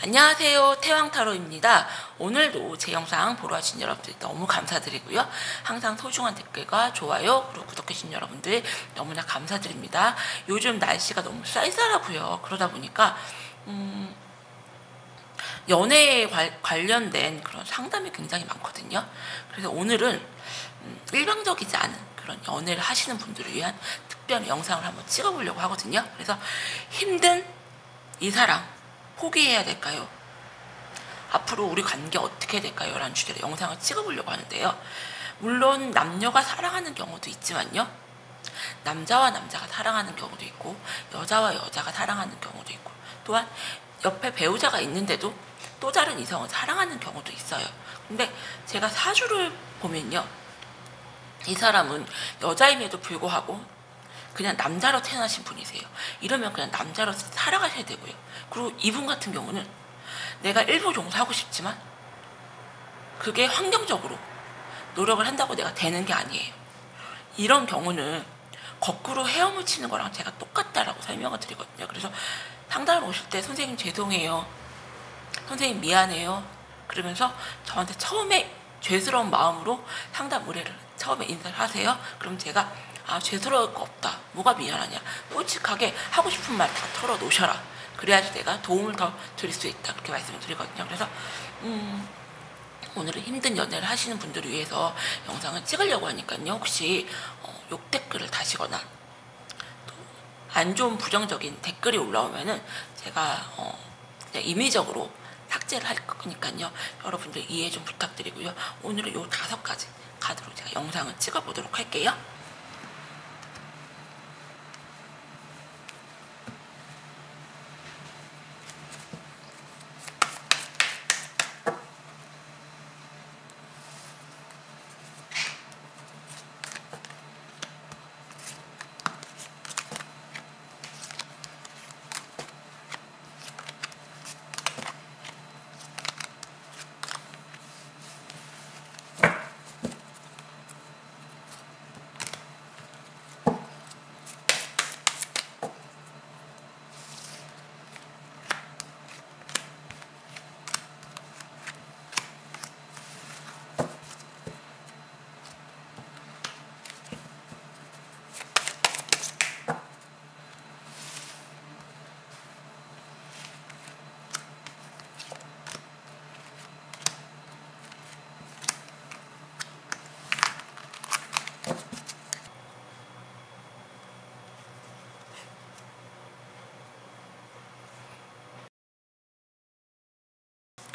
안녕하세요, 태왕타로입니다. 오늘도 제 영상 보러 와주신 여러분들 너무 감사드리고요. 항상 소중한 댓글과 좋아요 그리고 구독해주신 여러분들 너무나 감사드립니다. 요즘 날씨가 너무 쌀쌀하고요. 그러다 보니까 연애에 관련된 그런 상담이 굉장히 많거든요. 그래서 오늘은 일방적이지 않은 그런 연애를 하시는 분들을 위한 특별한 영상을 한번 찍어보려고 하거든요. 그래서 힘든 이 사랑 포기해야 될까요? 앞으로 우리 관계 어떻게 될까요? 라는 주제로 영상을 찍어보려고 하는데요. 물론 남녀가 사랑하는 경우도 있지만요. 남자와 남자가 사랑하는 경우도 있고 여자와 여자가 사랑하는 경우도 있고 또한 옆에 배우자가 있는데도 또 다른 이성을 사랑하는 경우도 있어요. 근데 제가 사주를 보면요. 이 사람은 여자임에도 불구하고 그냥 남자로 태어나신 분이세요. 이러면 그냥 남자로 살아가셔야 되고요. 그리고 이분 같은 경우는 내가 일부 종사하고 싶지만 그게 환경적으로 노력을 한다고 내가 되는 게 아니에요. 이런 경우는 거꾸로 헤엄을 치는 거랑 제가 똑같다라고 설명을 드리거든요. 그래서 상담을 오실 때 선생님 죄송해요. 선생님 미안해요. 그러면서 저한테 처음에 죄스러운 마음으로 상담 의뢰를 처음에 인사를 하세요. 그럼 제가 죄스러울 거 없다. 뭐가 미안하냐. 솔직하게 하고 싶은 말 다 털어놓으셔라. 그래야지 내가 도움을 더 드릴 수 있다. 그렇게 말씀을 드리거든요. 그래서 오늘은 힘든 연애를 하시는 분들을 위해서 영상을 찍으려고 하니까요. 혹시 욕 댓글을 다시거나 또 안 좋은 부정적인 댓글이 올라오면은 제가 그냥 임의적으로 삭제를 할 거니까요. 여러분들 이해 좀 부탁드리고요. 오늘은 요 5가지 카드로 제가 영상을 찍어보도록 할게요.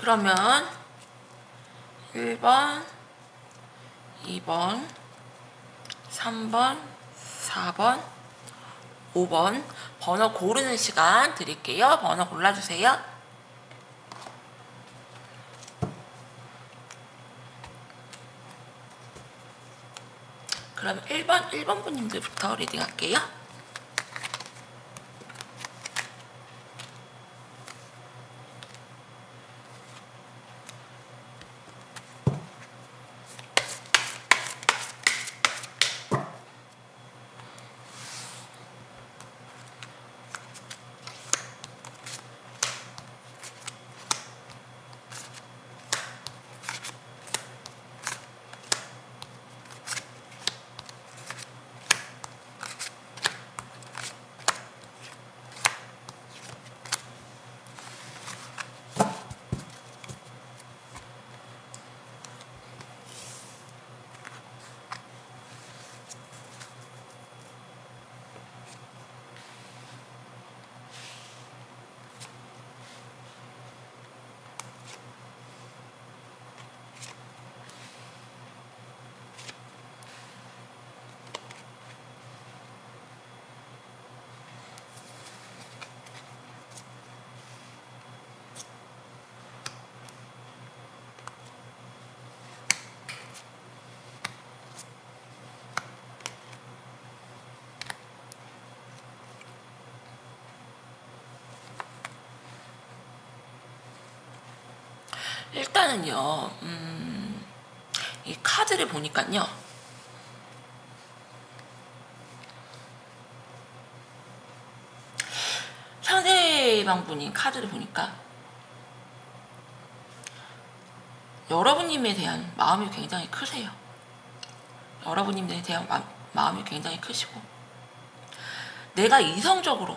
그러면 1번, 2번, 3번, 4번, 5번 번호 고르는 시간 드릴게요. 번호 골라주세요. 그럼 1번 분님들부터 리딩할게요. 일단은요, 이 카드를 보니까요, 상대방 분이 카드를 보니까 여러분님에 대한 마음이 굉장히 크세요. 여러분님에 대한 마음이 굉장히 크시고, 내가 이성적이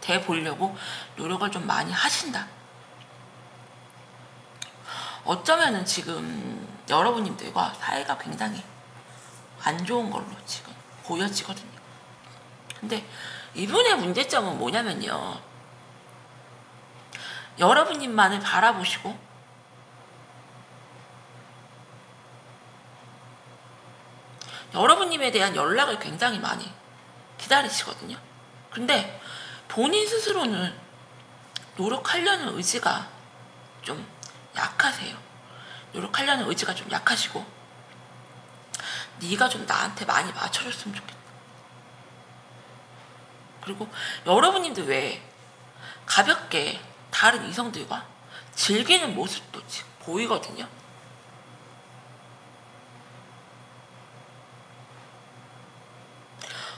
돼보려고 노력을 좀 많이 하신다. 어쩌면은 지금 여러분님들과 사이가 굉장히 안 좋은 걸로 지금 보여지거든요. 근데 이분의 문제점은 뭐냐면요, 여러분님만을 바라보시고 여러분님에 대한 연락을 굉장히 많이 기다리시거든요. 근데 본인 스스로는 노력하려는 의지가 좀 약하세요. 노력하려는 의지가 좀 약하시고, 네가 좀 나한테 많이 맞춰줬으면 좋겠다. 그리고 여러분님들 왜 가볍게 다른 이성들과 즐기는 모습도 지금 보이거든요.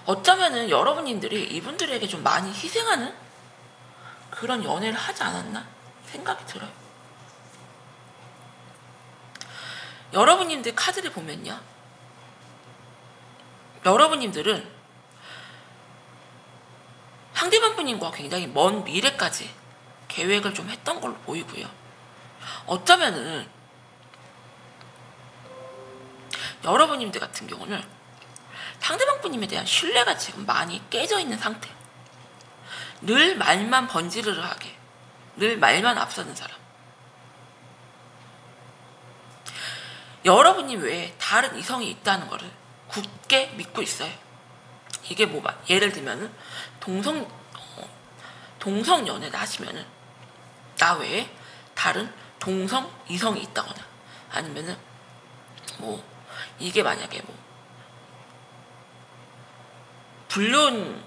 어쩌면은 여러분님들이 이분들에게 좀 많이 희생하는 그런 연애를 하지 않았나 생각이 들어요. 여러분님들 카드를 보면요, 여러분님들은 상대방 분님과 굉장히 먼 미래까지 계획을 좀 했던 걸로 보이고요. 어쩌면은 여러분님들 같은 경우는 상대방 분님에 대한 신뢰가 지금 많이 깨져 있는 상태. 늘 말만 번지르르하게, 늘 말만 앞서는 사람. 여러분님 외에 다른 이성이 있다는 것을 굳게 믿고 있어요. 이게 뭐, 예를 들면은 동성 연애를 하시면은 나 외에 다른 동성 이성이 있다거나, 아니면은 뭐 이게 만약에 뭐 불륜이나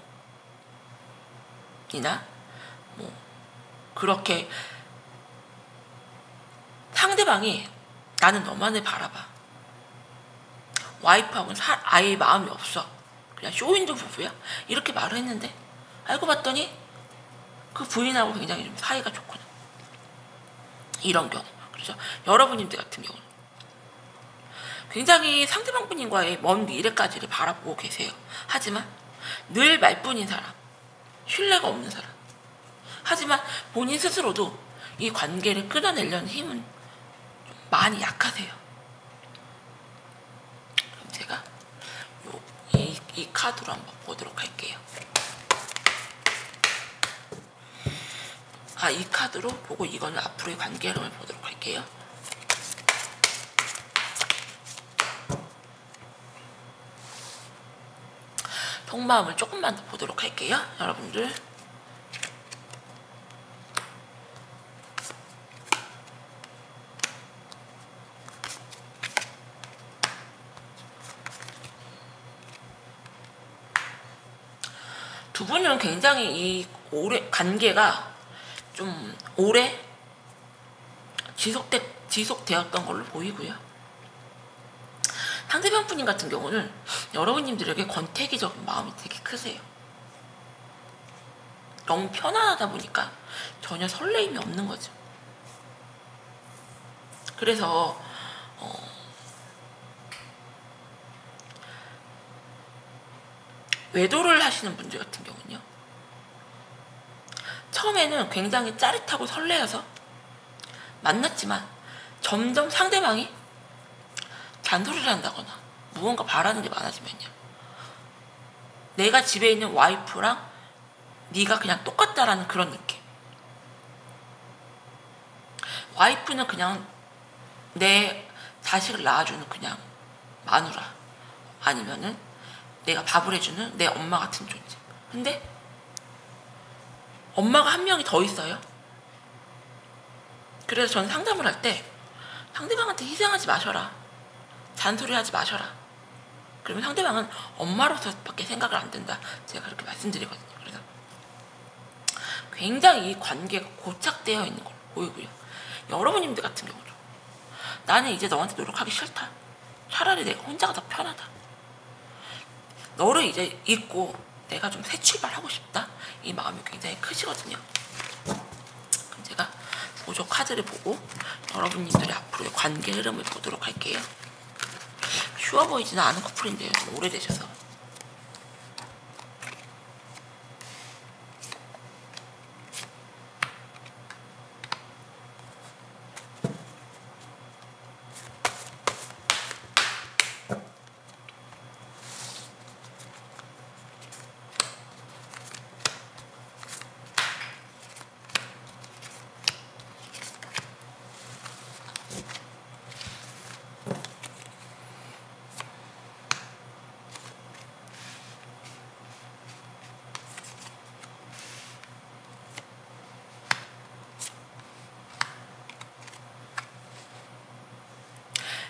뭐 그렇게 상대방이 나는 너만을 바라봐, 와이프하고는 아예 마음이 없어, 그냥 쇼윈도 부부야, 이렇게 말을 했는데 알고 봤더니 그 부인하고 굉장히 좀 사이가 좋구나, 이런 경우. 그래서 여러분님들 같은 경우는 굉장히 상대방 분님과의 먼 미래까지를 바라보고 계세요. 하지만 늘 말뿐인 사람, 신뢰가 없는 사람. 하지만 본인 스스로도 이 관계를 끌어내려는 힘은 좀 많이 약하세요. 그럼 제가 이 카드로 한번 보도록 할게요. 이 카드로 보고 이거는 앞으로의 관계를 보도록 할게요. 속마음을 조금만 더 보도록 할게요, 여러분들. 두 분은 굉장히 이 관계가 좀 오래 지속되었던 걸로 보이고요. 상대방 분님 같은 경우는 여러분님들에게 권태기적인 마음이 되게 크세요. 너무 편안하다 보니까 전혀 설레임이 없는 거죠. 그래서 외도를 하시는 분들 같은 경우는요, 처음에는 굉장히 짜릿하고 설레어서 만났지만 점점 상대방이 잔소리를 한다거나 무언가 바라는 게 많아지면요, 내가 집에 있는 와이프랑 네가 그냥 똑같다라는 그런 느낌. 와이프는 그냥 내 자식을 낳아주는 그냥 마누라, 아니면은 내가 밥을 해주는 내 엄마 같은 존재. 근데 엄마가 한 명이 더 있어요. 그래서 저는 상담을 할 때 상대방한테 희생하지 마셔라, 잔소리하지 마셔라. 그러면 상대방은 엄마로서밖에 생각을 안 된다, 제가 그렇게 말씀드리거든요. 그래서 굉장히 이 관계가 고착되어 있는 걸로 보이고요. 여러분님들 같은 경우도 나는 이제 너한테 노력하기 싫다, 차라리 내가 혼자가 더 편하다, 너를 이제 잊고 내가 좀 새 출발하고 싶다, 이 마음이 굉장히 크시거든요. 그럼 제가 보조 카드를 보고 여러분님들의 앞으로의 관계 흐름을 보도록 할게요. 쉬워 보이지는 않은 커플인데요. 좀 오래되셔서.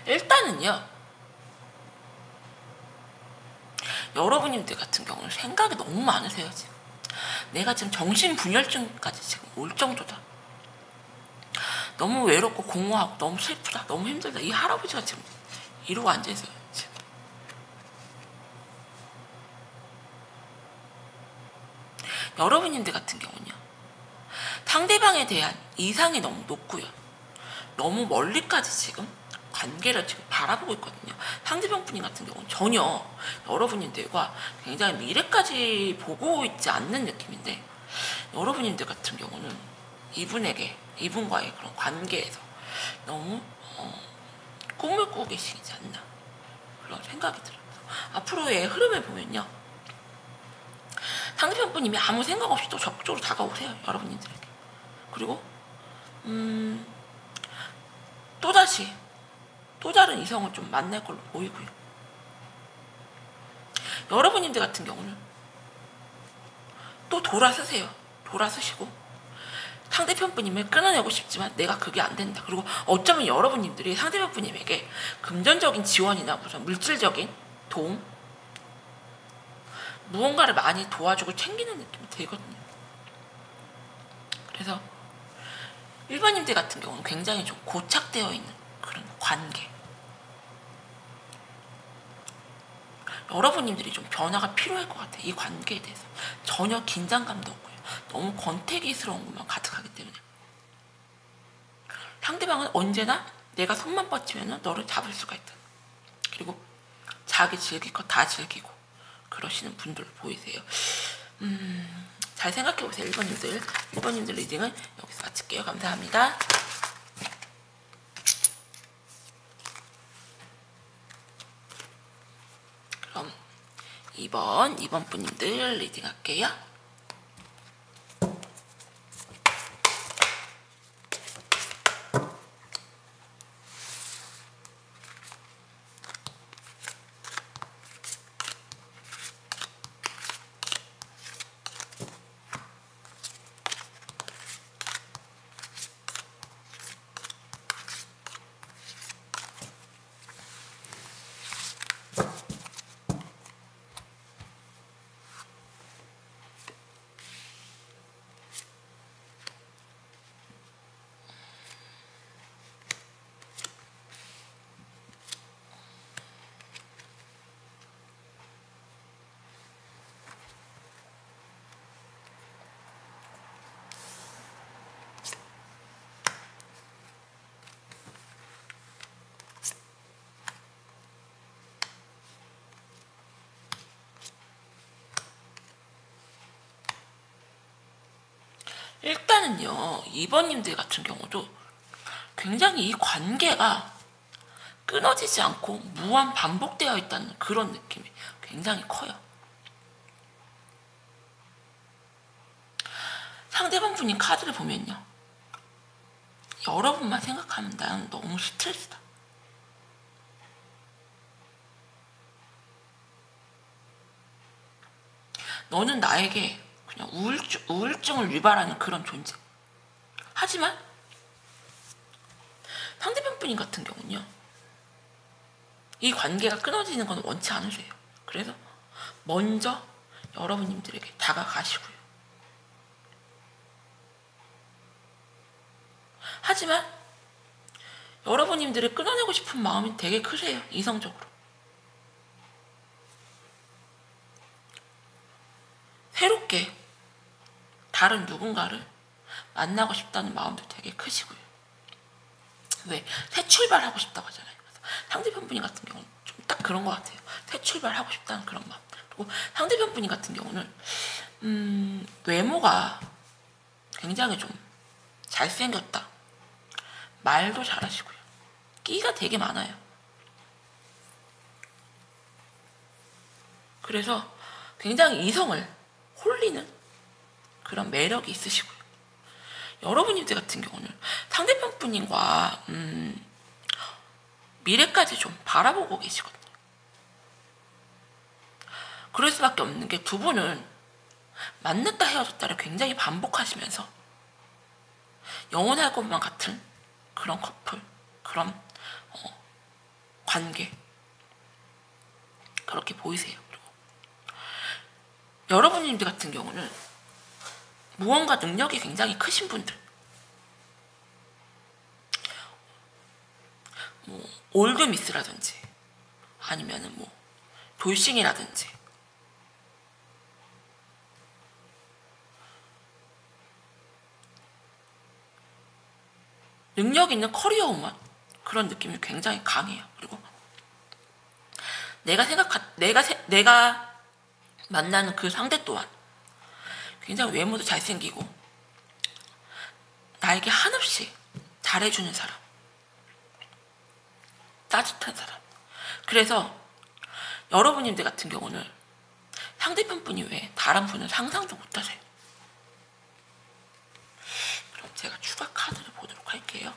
일단은요, 여러분님들 같은 경우는 생각이 너무 많으세요. 지금 내가 지금 정신분열증까지 지금 올 정도다. 너무 외롭고 공허하고 너무 슬프다, 너무 힘들다. 이 할아버지가 지금 이러고 앉아있어요. 지금. 여러분님들 같은 경우는요, 상대방에 대한 이상이 너무 높고요, 너무 멀리까지 지금 관계를 지금 바라보고 있거든요. 상대방 분이 같은 경우는 전혀 여러분님들과 굉장히 미래까지 보고 있지 않는 느낌인데, 여러분님들 같은 경우는 이분과의 그런 관계에서 너무 꿈을 꾸고 계시지 않나 그런 생각이 들어요. 앞으로의 흐름을 보면요, 상대방 분님이 아무 생각 없이 또 적극적으로 다가오세요. 여러분님들에게. 그리고 또다시 또 다른 이성을 좀 만날 걸로 보이고요. 여러분님들 같은 경우는 또 돌아서세요. 돌아서시고 상대편 분님을 끊어내고 싶지만 내가 그게 안 된다. 그리고 어쩌면 여러분님들이 상대편 분님에게 금전적인 지원이나 무슨 물질적인 도움, 무언가를 많이 도와주고 챙기는 느낌이 들거든요. 그래서 일반인들 같은 경우는 굉장히 좀 고착되어 있는 그런 관계, 여러분님들이 좀 변화가 필요할 것 같아요. 이 관계에 대해서 전혀 긴장감도 없고요, 너무 권태기스러운 것만 가득하기 때문에 상대방은 언제나 내가 손만 뻗치면 너를 잡을 수가 있다. 그리고 자기 즐길 것 다 즐기고 그러시는 분들 보이세요. 잘 생각해보세요. 1번님들 리딩은 여기서 마칠게요. 감사합니다. 그럼 2번 분님들 리딩 할게요. 일단은요, 2번님들 같은 경우도 굉장히 이 관계가 끊어지지 않고 무한 반복되어 있다는 그런 느낌이 굉장히 커요. 상대방 분이 카드를 보면요, 여러분만 생각하면 나는 너무 스트레스다. 너는 나에게 그냥 우울증을 유발하는 그런 존재. 하지만 상대방 분인 같은 경우는요, 이 관계가 끊어지는 건 원치 않으세요. 그래서 먼저 여러분님들에게 다가가시고요. 하지만 여러분님들을 끊어내고 싶은 마음이 되게 크세요. 이성적으로. 새롭게 다른 누군가를 만나고 싶다는 마음도 되게 크시고요. 왜? 새 출발하고 싶다고 하잖아요. 그래서 상대편 분이 같은 경우는 좀 딱 그런 것 같아요. 새 출발하고 싶다는 그런 마음. 그리고 상대편 분이 같은 경우는 외모가 굉장히 좀 잘생겼다. 말도 잘하시고요. 끼가 되게 많아요. 그래서 굉장히 이성을 홀리는 그런 매력이 있으시고요. 여러분들 같은 경우는 상대편 분과 미래까지 좀 바라보고 계시거든요. 그럴 수밖에 없는 게 두 분은 만났다 헤어졌다를 굉장히 반복하시면서 영원할 것만 같은 그런 커플, 그런 관계 그렇게 보이세요. 그리고 여러분들 같은 경우는 무언가 능력이 굉장히 크신 분들, 뭐 올드미스라든지 아니면은 뭐 돌싱이라든지 능력 있는 커리어우먼 그런 느낌이 굉장히 강해요. 그리고 내가 만나는 그 상대 또한 굉장히 외모도 잘생기고 나에게 한없이 잘해주는 사람, 따뜻한 사람. 그래서 여러분들 같은 경우는 상대편 분이 왜 다른 분은 상상도 못하세요. 그럼 제가 추가 카드를 보도록 할게요.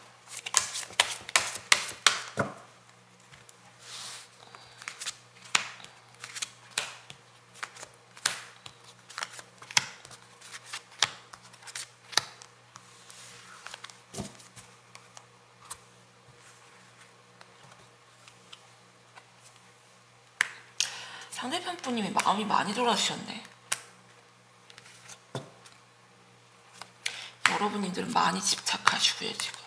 상대편 분님이 마음이 많이 돌아가셨네. 여러분들은 많이 집착하시고요. 지금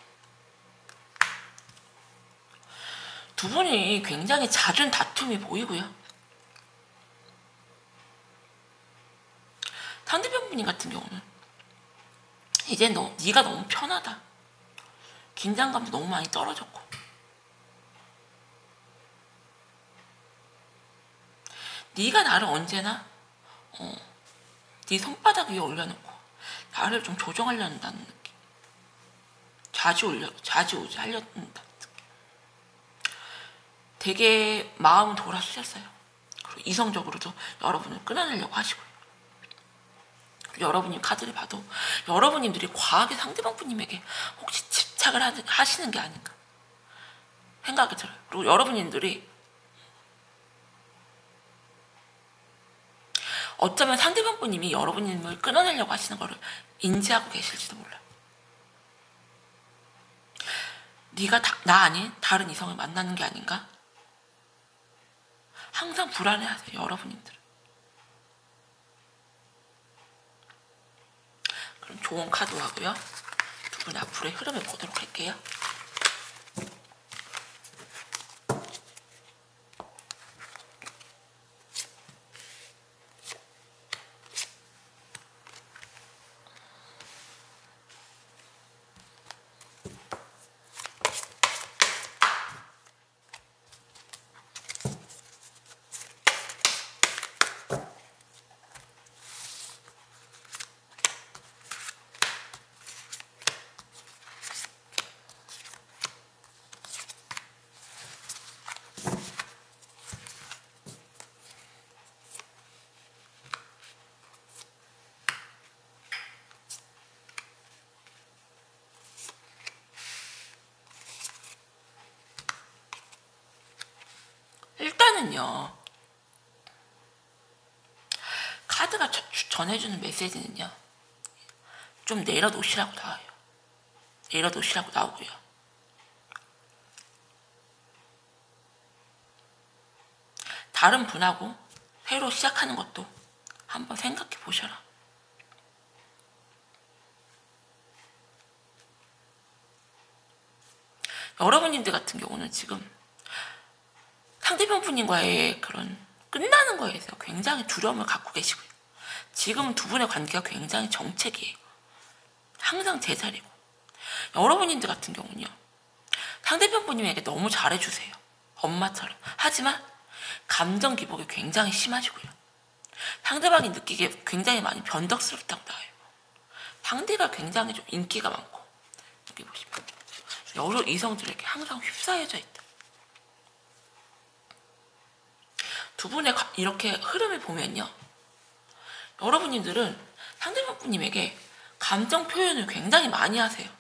두 분이 굉장히 잦은 다툼이 보이고요. 상대편 분님 같은 경우는 이제 네가 너무 편하다. 긴장감도 너무 많이 떨어졌고 네가 나를 언제나 네 손바닥 위에 올려놓고 나를 좀 조정하려는 느낌. 좌지우지 하려는 느낌. 되게 마음은 돌아서셨어요. 그리고 이성적으로도 여러분을 끊어내려고 하시고요. 여러분이 카드를 봐도 여러분들이 과하게 상대방 분님에게 혹시 집착을 하시는 게 아닌가 생각이 들어요. 그리고 여러분들이 어쩌면 상대방 분님이 여러분님을 끊어내려고 하시는 거를 인지하고 계실지도 몰라요. 네가 나 아닌 다른 이성을 만나는 게 아닌가? 항상 불안해하세요. 여러분들은. 그럼 좋은 카드 하고요. 두 분의 앞으로의 흐름을 보도록 할게요. 일단은요, 카드가 전해주는 메시지는요, 좀 내려놓으시라고 나와요. 내려놓으시라고 나오고요. 다른 분하고 새로 시작하는 것도 한번 생각해 보셔라. 여러분들 같은 경우는 지금 상대편 분님과의 그런 끝나는 거에 대해서 굉장히 두려움을 갖고 계시고요. 지금 두 분의 관계가 굉장히 정책이에요. 항상 제자리고, 여러분들 같은 경우는요, 상대편 분님에게 너무 잘해주세요. 엄마처럼. 하지만 감정 기복이 굉장히 심하시고요. 상대방이 느끼기에 굉장히 많이 변덕스럽다고 나와요. 상대가 굉장히 좀 인기가 많고, 여기 보시면 여러 이성들에게 항상 휩싸여져 있다. 두 분의 이렇게 흐름을 보면요, 여러분들은 상대방 분님에게 감정 표현을 굉장히 많이 하세요.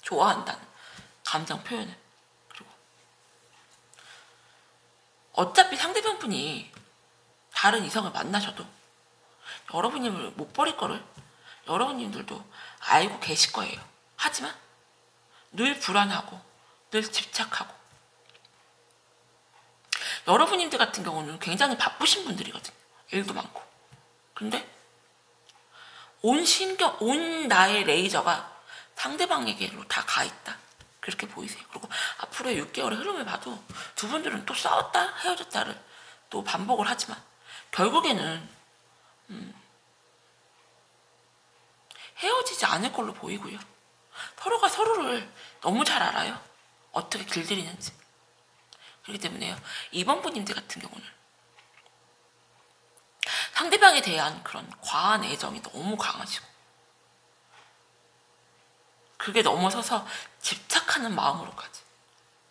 좋아한다는 감정 표현을. 그리고 어차피 상대방 분이 다른 이성을 만나셔도 여러분님을 못 버릴 거를 여러분님들도 알고 계실 거예요. 하지만 늘 불안하고 늘 집착하고, 여러분님들 같은 경우는 굉장히 바쁘신 분들이거든요. 일도 많고. 근데 온 나의 레이저가 상대방에게로 다 가 있다. 그렇게 보이세요. 그리고 앞으로의 6개월의 흐름을 봐도 두 분들은 또 싸웠다 헤어졌다를 또 반복을 하지만 결국에는 헤어지지 않을 걸로 보이고요. 서로가 서로를 너무 잘 알아요. 어떻게 길들이는지. 그렇기 때문에요, 이번 분님들 같은 경우는 상대방에 대한 그런 과한 애정이 너무 강하시고, 그게 넘어서서 집착하는 마음으로까지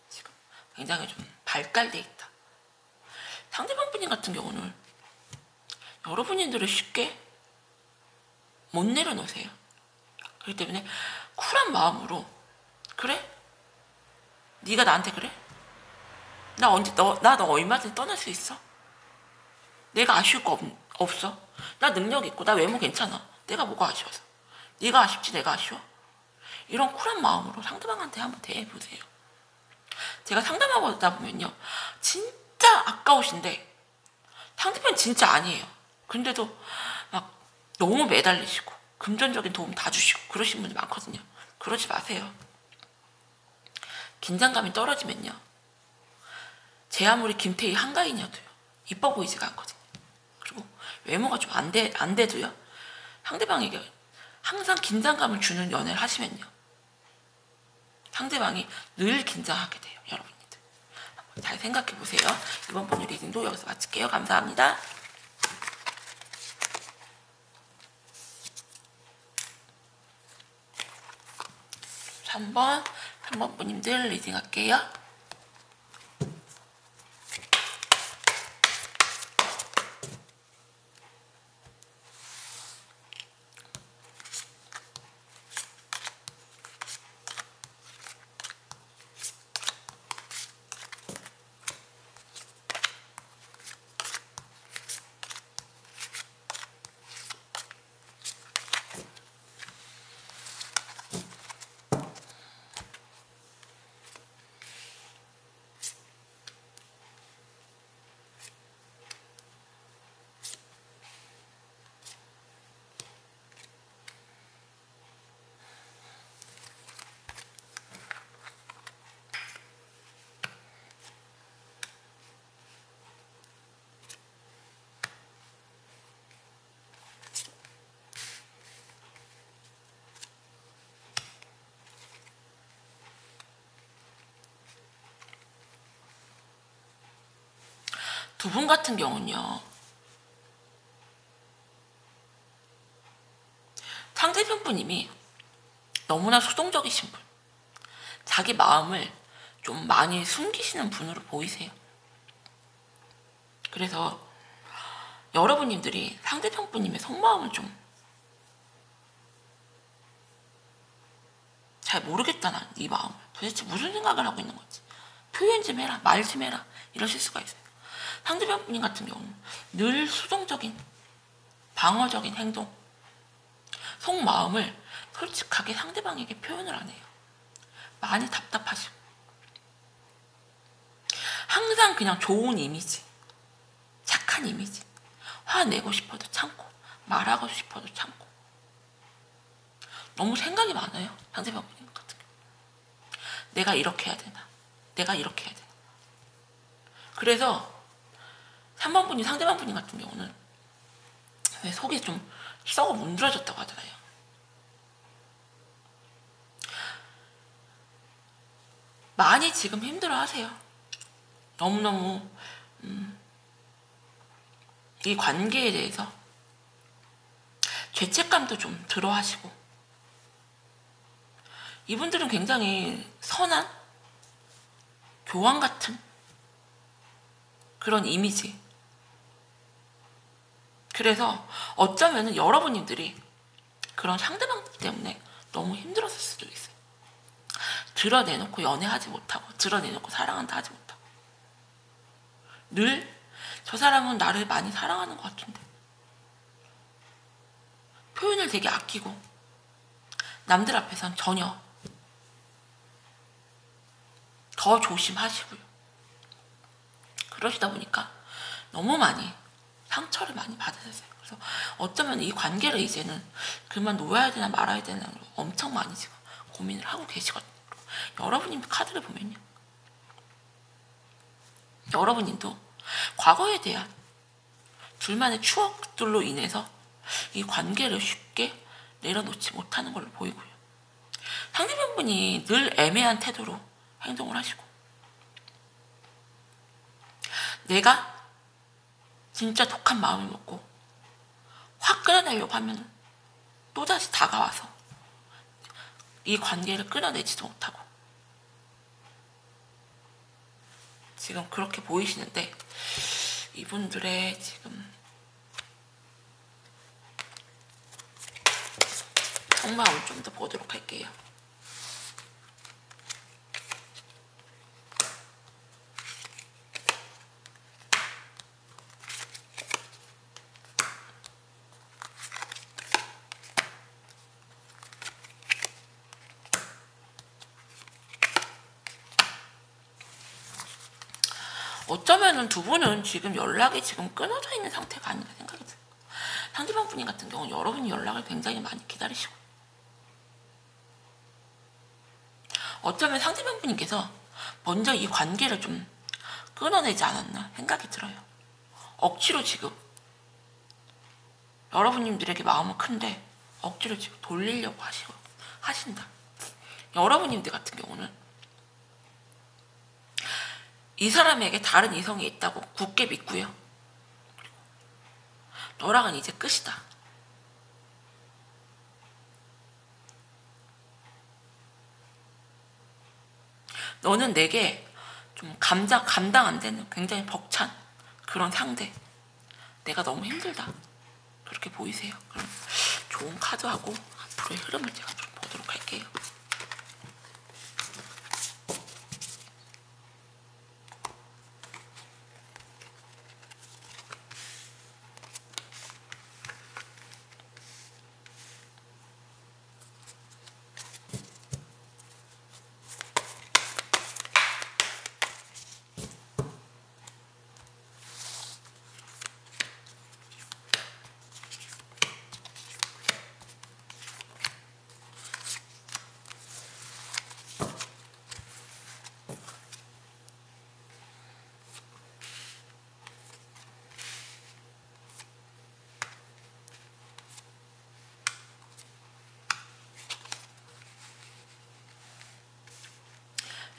지금 굉장히 좀 발달돼 있다. 상대방 분님 같은 경우는 여러분들을 쉽게 못 내려놓으세요. 그렇기 때문에 쿨한 마음으로, 그래? 네가 나한테 그래? 나 얼마든지 떠날 수 있어? 내가 아쉬울 거 없어? 나 능력 있고 나 외모 괜찮아. 내가 뭐가 아쉬워서? 네가 아쉽지 내가 아쉬워? 이런 쿨한 마음으로 상대방한테 한번 대해보세요. 제가 상담하다 보면요, 진짜 아까우신데 상대편 진짜 아니에요. 근데도 막 너무 매달리시고 금전적인 도움 다 주시고 그러신 분들 많거든요. 그러지 마세요. 긴장감이 떨어지면요, 제 아무리 김태희 한가인이어도요 이뻐 보이지가 않거든요. 그리고 외모가 좀 안 돼도요, 상대방에게 항상 긴장감을 주는 연애를 하시면요, 상대방이 늘 긴장하게 돼요. 여러분들 한번 잘 생각해 보세요. 이번 분 리딩도 여기서 마칠게요. 감사합니다. 3번 분님들 리딩 할게요. 두 분 같은 경우는요, 상대편 분님이 너무나 수동적이신 분, 자기 마음을 좀 많이 숨기시는 분으로 보이세요. 그래서 여러분들이 상대편 분님의 속마음을 좀 잘 모르겠다, 난 이 마음을 도대체 무슨 생각을 하고 있는 건지 표현 좀 해라, 말 좀 해라, 이러실 수가 있어요. 상대편 분님 같은 경우는 늘 수동적인 방어적인 행동, 속마음을 솔직하게 상대방에게 표현을 안 해요. 많이 답답하시고 항상 그냥 좋은 이미지, 착한 이미지, 화내고 싶어도 참고 말하고 싶어도 참고 너무 생각이 많아요. 상대방 분님 같은 경우 내가 이렇게 해야 되나, 내가 이렇게 해야 되나. 그래서 3번 분이 상대방 분님 같은 경우는 왜 속이 좀 썩어 문드러졌다고 하잖아요. 많이 지금 힘들어 하세요. 너무너무 이 관계에 대해서 죄책감도 좀 들어 하시고, 이분들은 굉장히 선한 교황 같은 그런 이미지. 그래서 어쩌면 여러분들이 그런 상대방 때문에 너무 힘들었을 수도 있어요. 드러내놓고 연애하지 못하고, 드러내놓고 사랑한다 하지 못하고, 늘 저 사람은 나를 많이 사랑하는 것 같은데 표현을 되게 아끼고 남들 앞에선 전혀, 더 조심하시고요. 그러시다 보니까 너무 많이 상처를 많이 받으셨어요. 그래서 어쩌면 이 관계를 이제는 그만 놓아야 되나 말아야 되나 엄청 많이 지금 고민을 하고 계시거든요. 여러분님 카드를 보면요, 여러분님도 과거에 대한 둘만의 추억들로 인해서 이 관계를 쉽게 내려놓지 못하는 걸로 보이고요. 상대편분이 늘 애매한 태도로 행동을 하시고, 내가 진짜 독한 마음을 먹고 확 끊어내려고 하면 또다시 다가와서 이 관계를 끊어내지도 못하고 지금 그렇게 보이시는데, 이분들의 지금 속마음을 좀 더 보도록 할게요. 어쩌면은 두 분은 지금 연락이 지금 끊어져 있는 상태가 아닌가 생각이 들어요. 상대방 분이 같은 경우는 여러분이 연락을 굉장히 많이 기다리시고, 어쩌면 상대방 분께서 먼저 이 관계를 좀 끊어내지 않았나 생각이 들어요. 억지로 지금 여러분님들에게 마음은 큰데 억지로 지금 돌리려고 하신다. 여러분님들 같은 경우는 이 사람에게 다른 이성이 있다고 굳게 믿고요. 너랑은 이제 끝이다. 너는 내게 좀 감당 안 되는 굉장히 벅찬 그런 상대. 내가 너무 힘들다. 그렇게 보이세요. 그럼 좋은 카드하고 앞으로의 흐름을 제가 좀 보도록 할게요.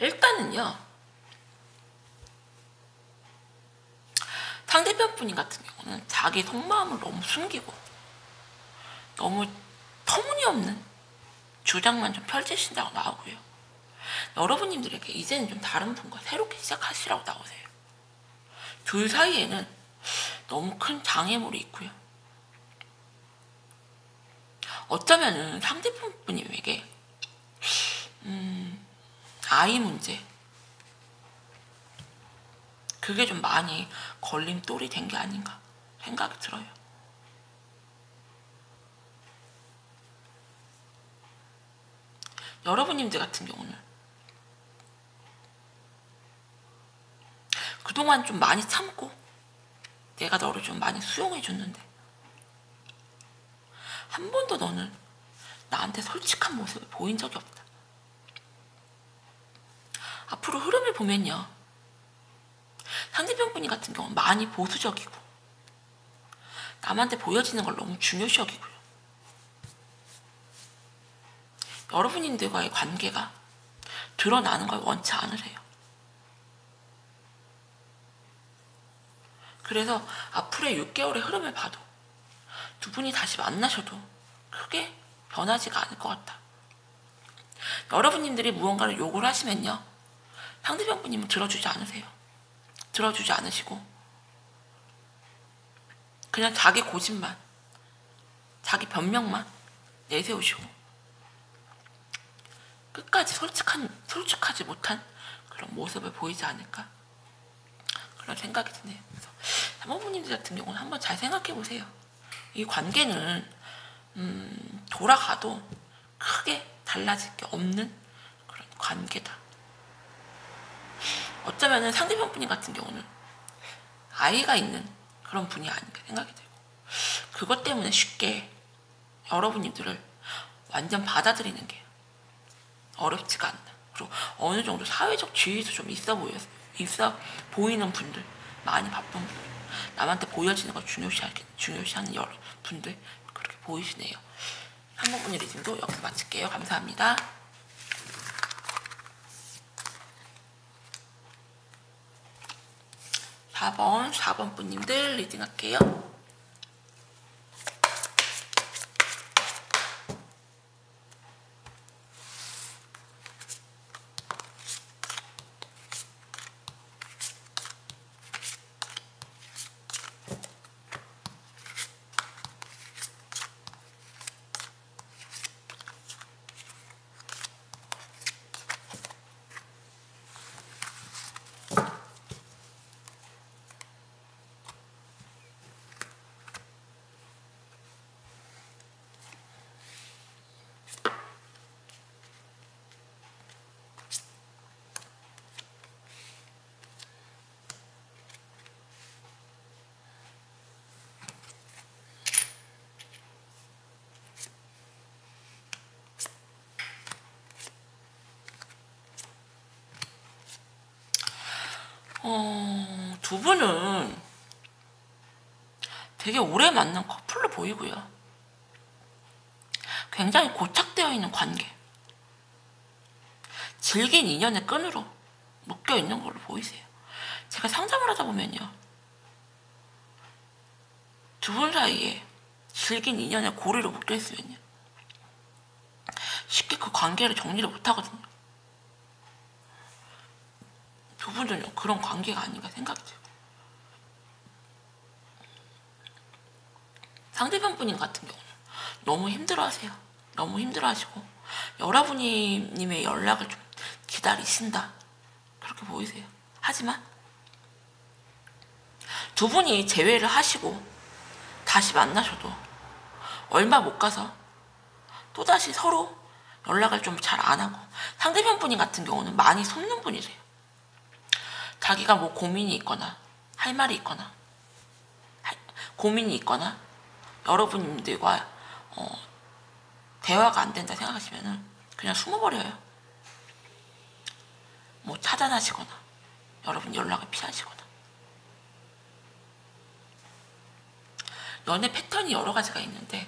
일단은요, 상대편 분인 같은 경우는 자기 속마음을 너무 숨기고 너무 터무니없는 주장만 좀 펼치신다고 나오고요. 여러분님들에게 이제는 좀 다른 분과 새롭게 시작하시라고 나오세요. 둘 사이에는 너무 큰 장애물이 있고요. 어쩌면은 상대편 분에게 아이 문제, 그게 좀 많이 걸림돌이 된 게 아닌가 생각이 들어요. 여러분님들 같은 경우는 그동안 좀 많이 참고 내가 너를 좀 많이 수용해 줬는데 한 번도 너는 나한테 솔직한 모습을 보인 적이 없다. 앞으로 흐름을 보면요, 상대편 분이 같은 경우는 많이 보수적이고 남한테 보여지는 걸 너무 중요시 여기고요. 여러분님들과의 관계가 드러나는 걸 원치 않으세요. 그래서 앞으로의 6개월의 흐름을 봐도 두 분이 다시 만나셔도 크게 변하지가 않을 것 같다. 여러분님들이 무언가를 요구를 하시면요, 상대방 분님은 들어주지 않으세요. 들어주지 않으시고 그냥 자기 고집만, 자기 변명만 내세우시고 끝까지 솔직하지 못한 그런 모습을 보이지 않을까, 그런 생각이 드네요. 그래서 사모부님들 같은 경우는 한번 잘 생각해 보세요. 이 관계는 돌아가도 크게 달라질 게 없는 그런 관계다. 어쩌면은 상대방 분이 같은 경우는 아이가 있는 그런 분이 아닌가 생각이 들고, 그것 때문에 쉽게 여러분님들을 완전 받아들이는 게 어렵지가 않나. 그리고 어느 정도 사회적 지위도 좀 있어 보이는 분들, 많이 바쁜 분들, 남한테 보여지는 걸 중요시하는 여러 분들, 그렇게 보이시네요. 한번분의 리딩도 여기서 마칠게요. 감사합니다. 4번 분님들 리딩 할게요. 두 분은 되게 오래 만난 커플로 보이고요. 굉장히 고착되어 있는 관계, 질긴 인연의 끈으로 묶여 있는 걸로 보이세요. 제가 상담을 하다 보면요, 두 분 사이에 질긴 인연의 고리로 묶여 있으면요, 쉽게 그 관계를 정리를 못 하거든요. 두 분은요, 그런 관계가 아닌가 생각이 들어요. 상대방 분인 같은 경우는 너무 힘들어하세요. 너무 힘들어하시고 여러분님의 연락을 좀 기다리신다, 그렇게 보이세요. 하지만 두 분이 재회를 하시고 다시 만나셔도 얼마 못 가서 또다시 서로 연락을 좀 잘 안 하고, 상대방 분인 같은 경우는 많이 속는 분이세요. 자기가 뭐 고민이 있거나 할 말이 있거나 고민이 있거나 여러분들과 대화가 안 된다 생각하시면은 그냥 숨어버려요. 뭐 차단하시거나 여러분 연락을 피하시거나. 연애 패턴이 여러 가지가 있는데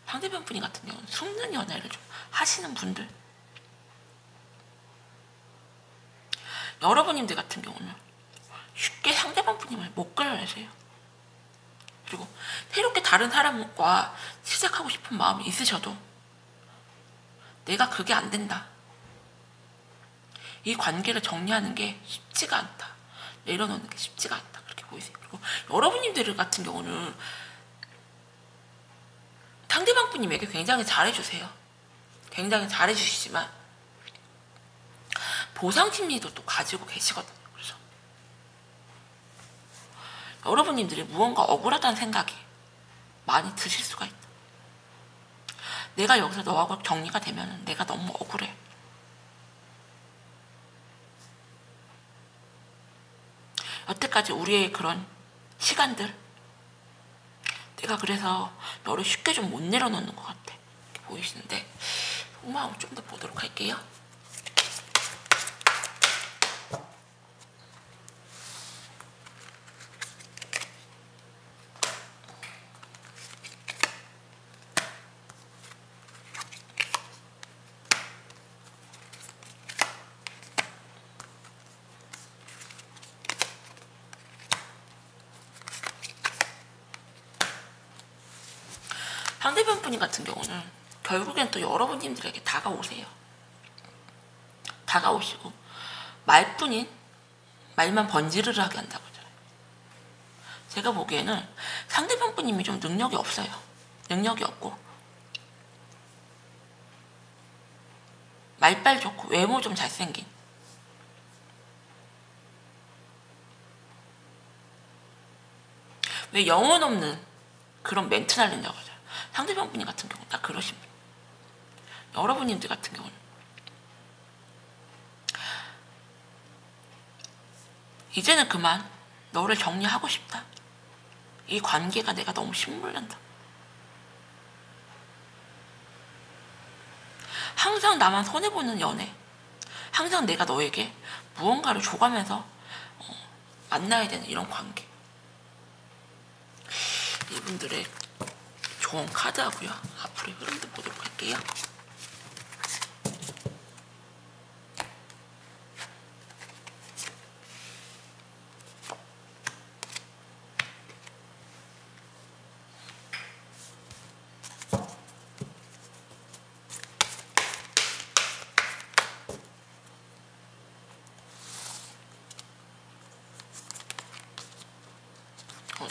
상대방 분이 같은 경우는 숨는 연애를 좀 하시는 분들, 여러분님들 같은 경우는 쉽게 상대방 분임을 못 끌어내세요. 그리고 새롭게 다른 사람과 시작하고 싶은 마음이 있으셔도 내가 그게 안 된다, 이 관계를 정리하는 게 쉽지가 않다, 내려놓는 게 쉽지가 않다, 그렇게 보이세요. 그리고 여러분님들 같은 경우는 상대방 분님에게 굉장히 잘해주세요. 굉장히 잘해주시지만 보상 심리도 또 가지고 계시거든요. 그래서 여러분님들이 무언가 억울하다는 생각이 많이 드실 수가 있다. 내가 여기서 너하고 정리가 되면 내가 너무 억울해. 여태까지 우리의 그런 시간들, 내가 그래서 너를 쉽게 좀 못 내려놓는 것 같아, 이렇게 보이시는데 속마음을 좀 더 보도록 할게요. 상대편분이 같은 경우는 결국엔 또 여러분님들에게 다가오세요. 다가오시고 말뿐인 말만 번지르르하게 한다고 하잖아요. 제가 보기에는 상대편분님이 좀 능력이 없어요. 능력이 없고 말빨 좋고 외모 좀 잘생긴, 왜 영혼 없는 그런 멘트 날린다고 하잖아요. 상대편분님 같은 경우는 딱 그러신 분. 여러분님들 같은 경우는 이제는 그만 너를 정리하고 싶다. 이 관계가 내가 너무 신물난다. 항상 나만 손해보는 연애, 항상 내가 너에게 무언가를 줘가면서 만나야 되는 이런 관계. 이분들의 좋은 카드하고요. 앞으로의 흐름도 보도록 할게요.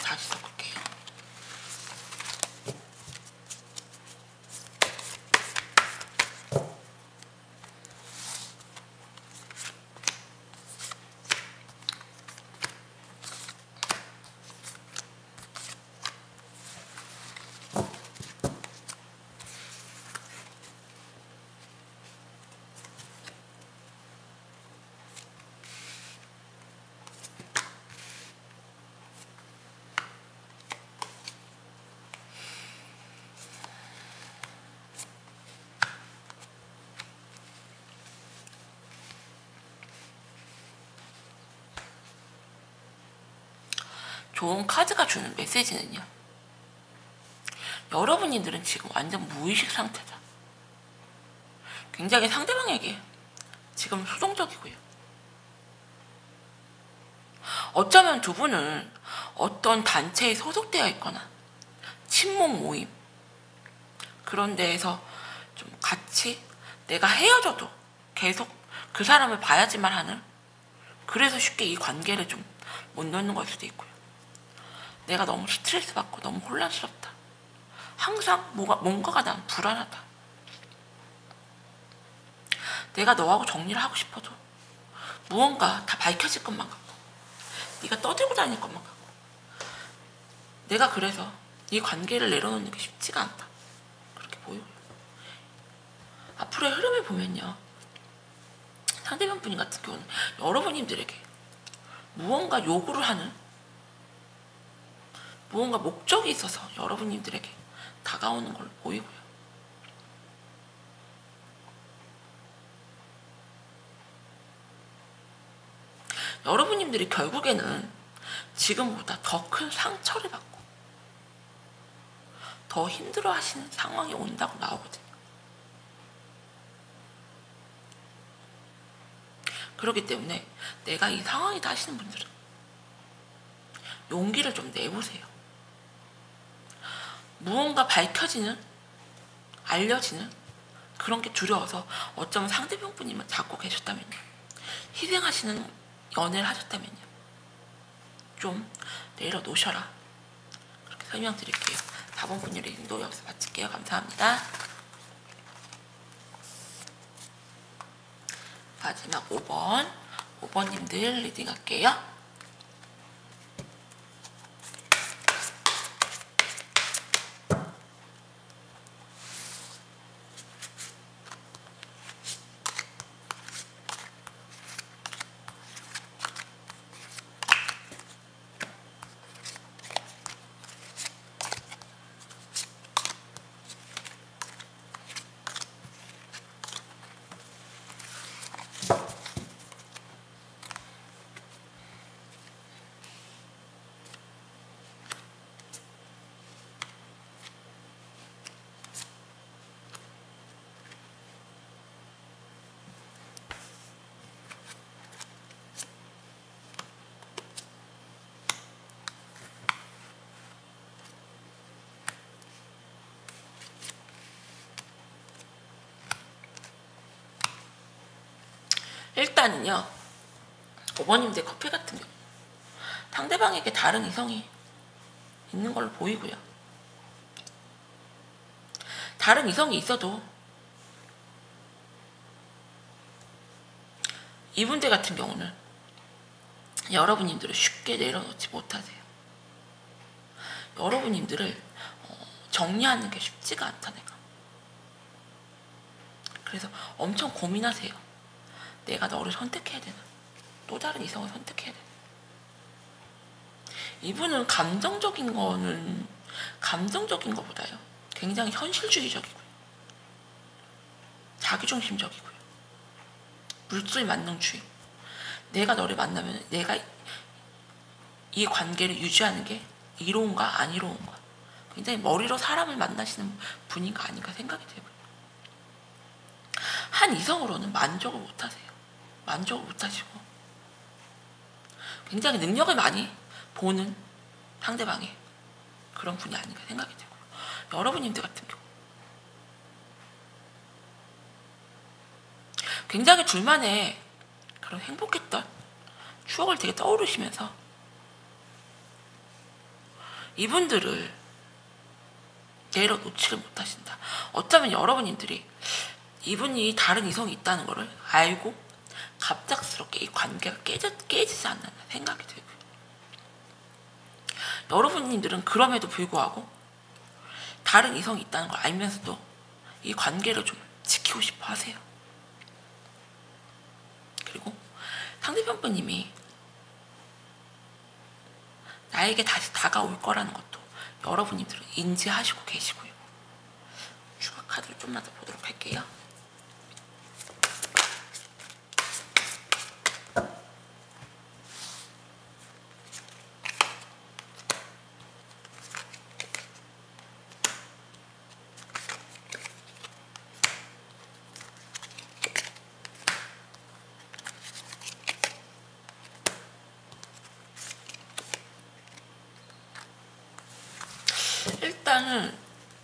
다시 써볼게요. 좋은 카드가 주는 메시지는요, 여러분들은 지금 완전 무의식 상태다. 굉장히 상대방에게 지금 수동적이고요. 어쩌면 두 분은 어떤 단체에 소속되어 있거나 친목 모임 그런 데에서 좀 같이 내가 헤어져도 계속 그 사람을 봐야지만 하는, 그래서 쉽게 이 관계를 좀 못 놓는 걸 수도 있고요. 내가 너무 스트레스 받고 너무 혼란스럽다. 항상 뭔가가 난 불안하다. 내가 너하고 정리를 하고 싶어도 무언가 다 밝혀질 것만 같고 네가 떠들고 다닐 것만 같고 내가 그래서 이 관계를 내려놓는 게 쉽지가 않다. 그렇게 보여요. 앞으로의 흐름을 보면요, 상대방 분인 같은 경우는 여러분들에게 무언가 요구를 하는, 무언가 목적이 있어서 여러분들에게 다가오는 걸로 보이고요. 여러분들이 결국에는 지금보다 더 큰 상처를 받고 더 힘들어 하시는 상황이 온다고 나오거든요. 그렇기 때문에 내가 이 상황이다 하시는 분들은 용기를 좀 내보세요. 무언가 밝혀지는, 알려지는 그런 게 두려워서 어쩌면 상대방 분이만 잡고 계셨다면요, 희생하시는 연애를 하셨다면요, 좀 내려놓으셔라. 그렇게 설명드릴게요. 4번 분의 리딩도 여기서 마칠게요. 감사합니다. 마지막 5번님들 리딩할게요. 일단은요, 5번님들 커플 같은 경우 상대방에게 다른 이성이 있는 걸로 보이고요. 다른 이성이 있어도 이분들 같은 경우는 여러분님들을 쉽게 내려놓지 못하세요. 여러분님들을 정리하는 게 쉽지가 않다, 내가. 그래서 엄청 고민하세요. 내가 너를 선택해야 되나? 또 다른 이성을 선택해야 되나? 이분은 감정적인 것보다요, 굉장히 현실주의적이고요, 자기중심적이고요, 물질 만능주의. 내가 너를 만나면 내가 이 관계를 유지하는 게 이로운가 안 이로운가, 굉장히 머리로 사람을 만나시는 분인가 아닌가 생각이 되고요. 한 이성으로는 만족을 못하세요. 만족을 못하시고 굉장히 능력을 많이 보는 상대방의 그런 분이 아닌가 생각이 되고요. 여러분님들 같은 경우 굉장히 둘만의 그런 행복했던 추억을 되게 떠오르시면서 이분들을 내려놓지를 못하신다. 어쩌면 여러분님들이 이분이 다른 이성이 있다는 것을 알고 갑작스럽게 이 관계가 깨지지 않나 생각이 들고요. 여러분님들은 그럼에도 불구하고 다른 이성이 있다는 걸 알면서도 이 관계를 좀 지키고 싶어 하세요. 그리고 상대편 분님이 나에게 다시 다가올 거라는 것도 여러분님들은 인지하시고 계시고요. 추가 카드를 좀만 더 보도록 할게요. 일단은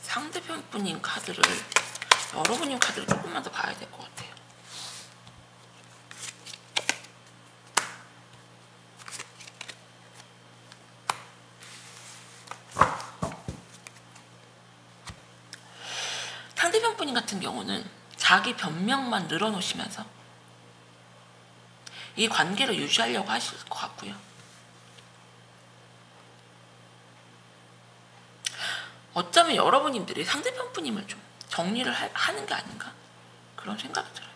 상대편 분님 카드를, 여러분님 카드를 조금만 더 봐야 될 것 같아요. 상대편 분님 같은 경우는 자기 변명만 늘어놓으시면서 이 관계를 유지하려고 하실 것 같고요. 어쩌면 여러분님들이 상대편 분님을 좀 정리를 하는 게 아닌가, 그런 생각이 들어요.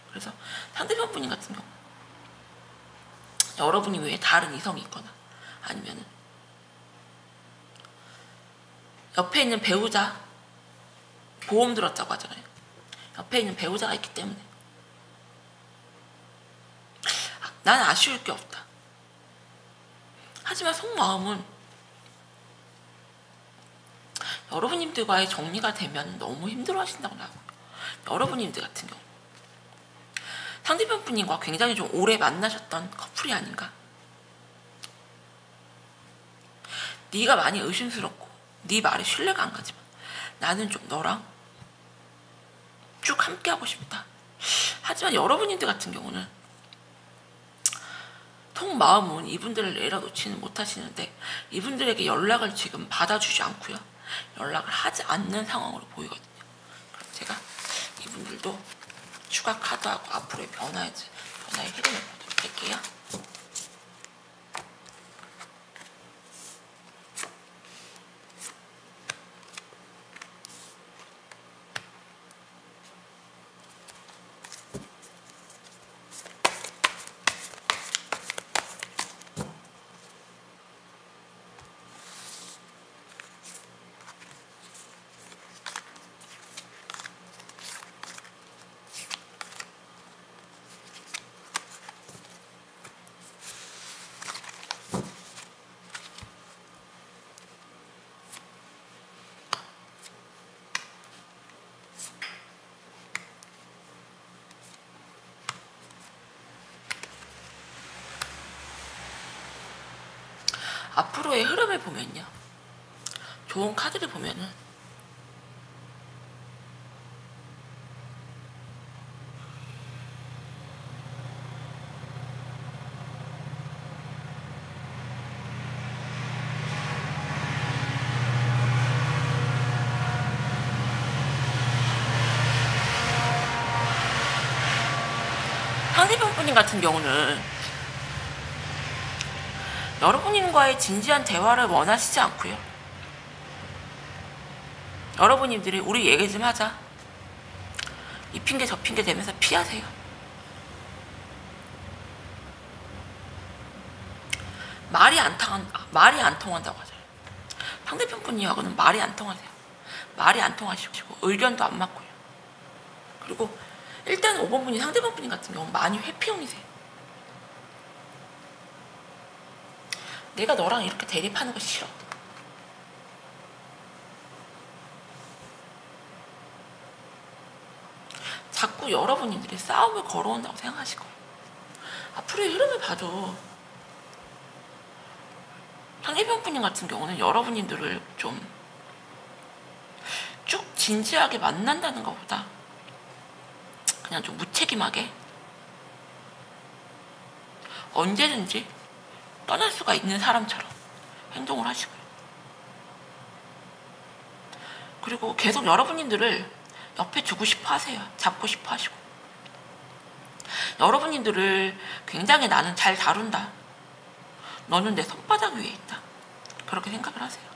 그래서 상대편 분님 같은 경우 여러분이 외에 다른 이성이 있거나 아니면 옆에 있는 배우자, 보험 들었다고 하잖아요. 옆에 있는 배우자가 있기 때문에 난 아쉬울 게 없다. 하지만 속마음은 여러분님들과의 정리가 되면 너무 힘들어 하신다고 나와요. 여러분님들 같은 경우 상대편 분님과 굉장히 좀 오래 만나셨던 커플이 아닌가. 네가 많이 의심스럽고 네 말에 신뢰가 안 가지만 나는 좀 너랑 쭉 함께 하고 싶다. 하지만 여러분님들 같은 경우는 속마음은 이분들을 내려놓지는 못하시는데 이분들에게 연락을 지금 받아주지 않고요, 연락을 하지 않는 상황으로 보이거든요. 그럼 제가 이분들도 추가 카드하고 앞으로의 변화의 흐름을 보도록 할게요. 앞으로의 흐름을 보면요, 좋은 카드를 보면은 상대방분님 같은 경우는 여러분님과의 진지한 대화를 원하시지 않고요. 여러분님들이 우리 얘기 좀 하자, 이 핑계 저 핑계 대면서 피하세요. 말이 안 통한다고 하잖아요. 상대편 분이하고는 말이 안 통하세요. 말이 안 통하시고 의견도 안 맞고요. 그리고 일단 5번 분이 상대방 분이 같은 경우는 많이 회피형이세요. 내가 너랑 이렇게 대립하는 거 싫어. 자꾸 여러분들이 싸움을 걸어온다고 생각하실 거예요. 앞으로의 흐름을 봐도 상대방 분님 같은 경우는 여러분들을 좀 쭉 진지하게 만난다는 것보다 그냥 좀 무책임하게 언제든지 떠날 수가 있는 사람처럼 행동을 하시고요. 그리고 계속 여러분들을 옆에 두고 싶어 하세요. 잡고 싶어 하시고. 여러분들을 굉장히 나는 잘 다룬다, 너는 내 손바닥 위에 있다, 그렇게 생각을 하세요.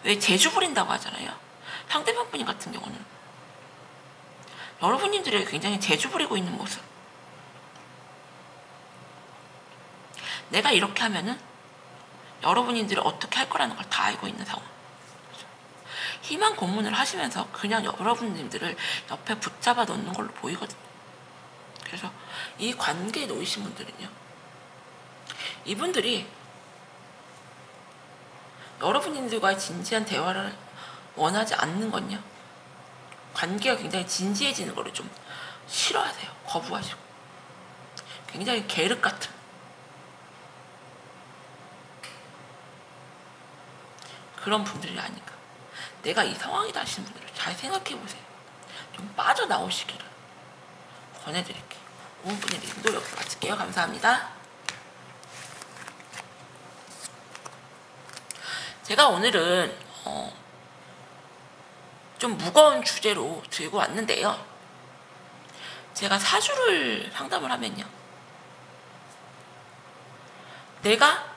왜 재주 부린다고 하잖아요. 상대방 분이 같은 경우는 여러분들이 굉장히 재주 부리고 있는 모습, 내가 이렇게 하면은 여러분들이 어떻게 할 거라는 걸 다 알고 있는 상황. 희망 고문을 하시면서 그냥 여러분들을 옆에 붙잡아 놓는 걸로 보이거든요. 그래서 이 관계에 놓이신 분들은요, 이분들이 여러분들과의 진지한 대화를 원하지 않는 건요, 관계가 굉장히 진지해지는 거를 좀 싫어하세요. 거부하시고 굉장히 계륵 같은 그런 분들이 아닐까. 내가 이 상황이다 하시는 분들을 잘 생각해 보세요. 좀 빠져나오시기를 권해드릴게요. 5분의 리딩도 여기서 마칠게요. 감사합니다. 제가 오늘은 좀 무거운 주제로 들고 왔는데요. 제가 사주를 상담을 하면요, 내가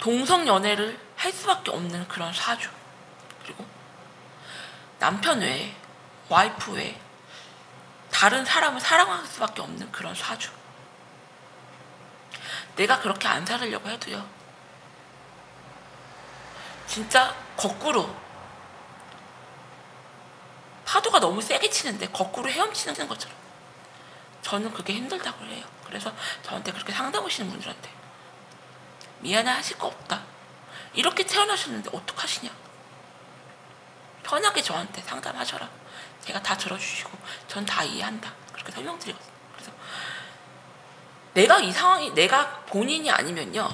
동성 연애를 할 수밖에 없는 그런 사주, 그리고 남편 외에, 와이프 외에 다른 사람을 사랑할 수밖에 없는 그런 사주, 내가 그렇게 안 살으려고 해도요, 진짜 거꾸로 파도가 너무 세게 치는데 거꾸로 헤엄치는 것처럼 저는 그게 힘들다고 해요. 그래서 저한테 그렇게 상담 오시는 분들한테 미안해 하실 거 없다, 이렇게 태어나셨는데 어떡하시냐, 편하게 저한테 상담하셔라, 제가 다 들어주시고 전 다 이해한다, 그렇게 설명드리거든요. 그래서 내가 이 상황이 내가 본인이 아니면요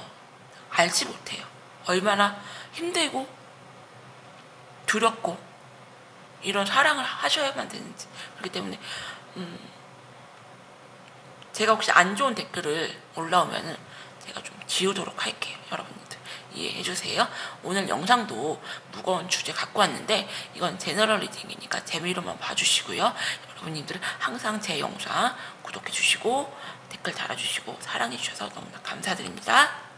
알지 못해요. 얼마나 힘들고 두렵고 이런 사랑을 하셔야만 되는지. 그렇기 때문에 제가 혹시 안 좋은 댓글을 올라오면은 제가 좀 지우도록 할게요. 여러분들 이해해 주세요. 오늘 영상도 무거운 주제 갖고 왔는데 이건 제너럴 리딩이니까 재미로만 봐주시고요. 여러분들 항상 제 영상 구독해 주시고 댓글 달아주시고 사랑해 주셔서 너무나 감사드립니다.